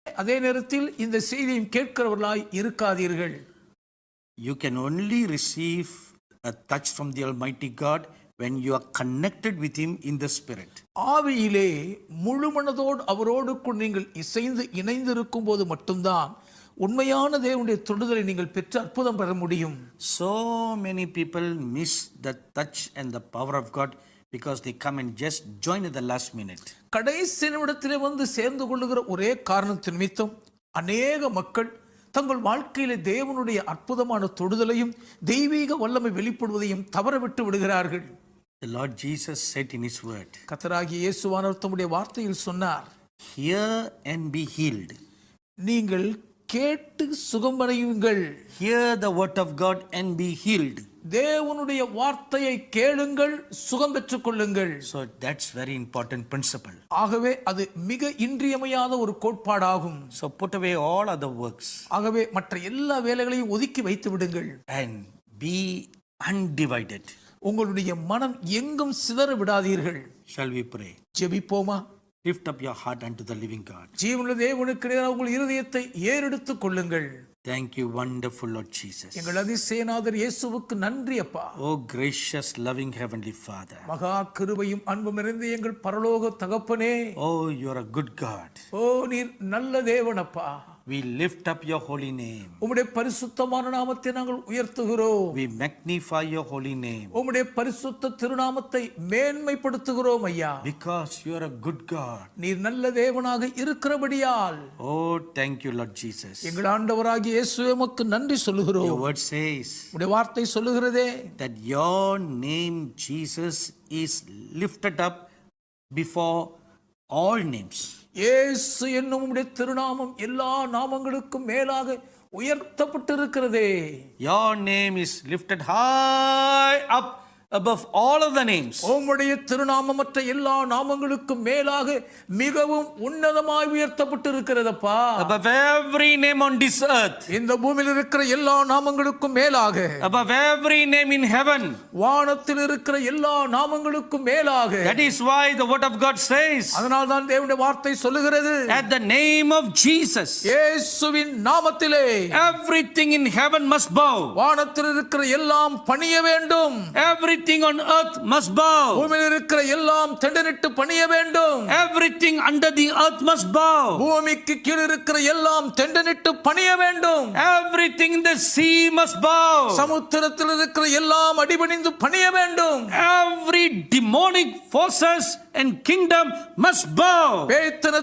அதே நேரத்தில் இந்த செய்தியும் கேட்கிறவர்களாய் இருக்காதீர்கள். You can only receive a touch from the Almighty God when you are connected with Him in the Spirit. ஆவியிலே முழு மனதோடு அவரோடு கூட நீங்கள் இணைந்திருக்கும் போது மட்டும்தான் உண்மையான தேவனுடைய தொடுதலை நீங்கள் பெற்று அற்புதம் பெற முடியும். So many people miss the touch and the power of God because they come and just join at the last minute. கடைசி நிமிடத்திலே வந்து சேர்ந்து கொள்ளுகிற ஒரே காரணத்தின் நிமித்தம் அநேக மக்கள் தங்கள் வாழ்க்கையிலே தேவனுடைய அற்புதமான தொடுதலையும் தெய்வீக வல்லமை வெளிப்படுவதையும் தவறவிட்டு விடுகிறார்கள். The Lord Jesus said in His word, கர்த்தராகிய இயேசுவானவர் தம்முடைய வார்த்தையில் சொன்னார், hear and be healed. நீங்கள் கேட்டு சுகமடையுங்கள். Hear the word of God and be healed. தேவனுடைய வார்த்தையை கேளுங்கள், சுகம் பெற்றுக் கொள்ளுங்கள். So that's very important principle. ஆகவே அது மிக இன்றியமையாத ஒரு கோட்பாடாகும். So put away all other works ஆகவே மற்ற எல்லா வேலைகளையும் ஒதுக்கி வைத்து விடுங்கள். and be undivided. உங்களுடைய மனம் எங்கும் சிதற விடாதீர்கள். Shall we pray? ஜெபிப்போமா? Lift up your heart unto the living God. ஜீவனுள்ள தேவனுக்கு நேராக உங்கள் இருதயத்தை ஏறெடுத்துக் கொள்ளுங்கள். Thank you, wonderful Lord Jesus. எங்கள் அதிசயநாதர் இயேசுவுக்கு நன்றி அப்பா. Oh gracious loving heavenly Father. மகா கிருபையும் அன்பும் நிறைந்த எங்கள் பரலோக தகப்பனே. Oh, you are a good God. ஓ நீர் நல்ல தேவன் அப்பா. We lift up your holy name. உம்முடைய பரிசுத்தமான நாமத்தை நாங்கள் உயர்த்துகிறோம். We magnify your holy name. உம்முடைய பரிசுத்த திருநாமத்தை மேன்மைப்படுத்துகிறோம் ஐயா. Because you are a good God. நீர் நல்ல தேவனாக இருக்கிறபடியால். Oh, thank you Lord Jesus. எங்கள் ஆண்டவராகிய இயேசுவே உமக்கு நன்றி சொல்லுகிறோம். Your word says உம்முடைய வார்த்தை சொல்லுகிறதே, that your name Jesus is lifted up before all names. இயேசு என்னும் உம்முடைய திருநாமம் எல்லா நாமங்களுக்கும் மேலாக உயர்த்தப்பட்டிருக்கிறதே. Your name is lifted high up above all of the names. உம்முடைய திருநாமம் மற்ற எல்லா நாமங்களுக்கும் மேலாக மிகவும் உன்னதமாய் உயர்த்தப்பட்டிருக்கிறதப்பா. Above every name on this earth. இந்த பூமியில் இருக்கிற எல்லா நாமங்களுக்கும் மேலாக. Above every name in heaven. வானத்தில் இருக்கிற எல்லா நாமங்களுக்கும் மேலாக. That is why the word of God says, அதனால் தான் தேவனுடைய வார்த்தை சொல்லுகிறது, at the name of Jesus இயேசுவின் நாமத்திலே everything in heaven must bow. வானத்தில் இருக்கிற எல்லாம் பணிய வேண்டும். Everything on earth must bow. பூமியில் இருக்கிற எல்லாம் தெண்டனிட்டு பணிய வேண்டும். Everything under the earth must bow. பூமிக்கு கீழ் இருக்கிற எல்லாம் தெண்டனிட்டு பணிய வேண்டும். Everything in the sea must bow. சமுத்திரத்தில் இருக்கிற எல்லாம் அடிபணிந்து பணிய வேண்டும். Every demonic forces and kingdom must bow. பேய்த்தன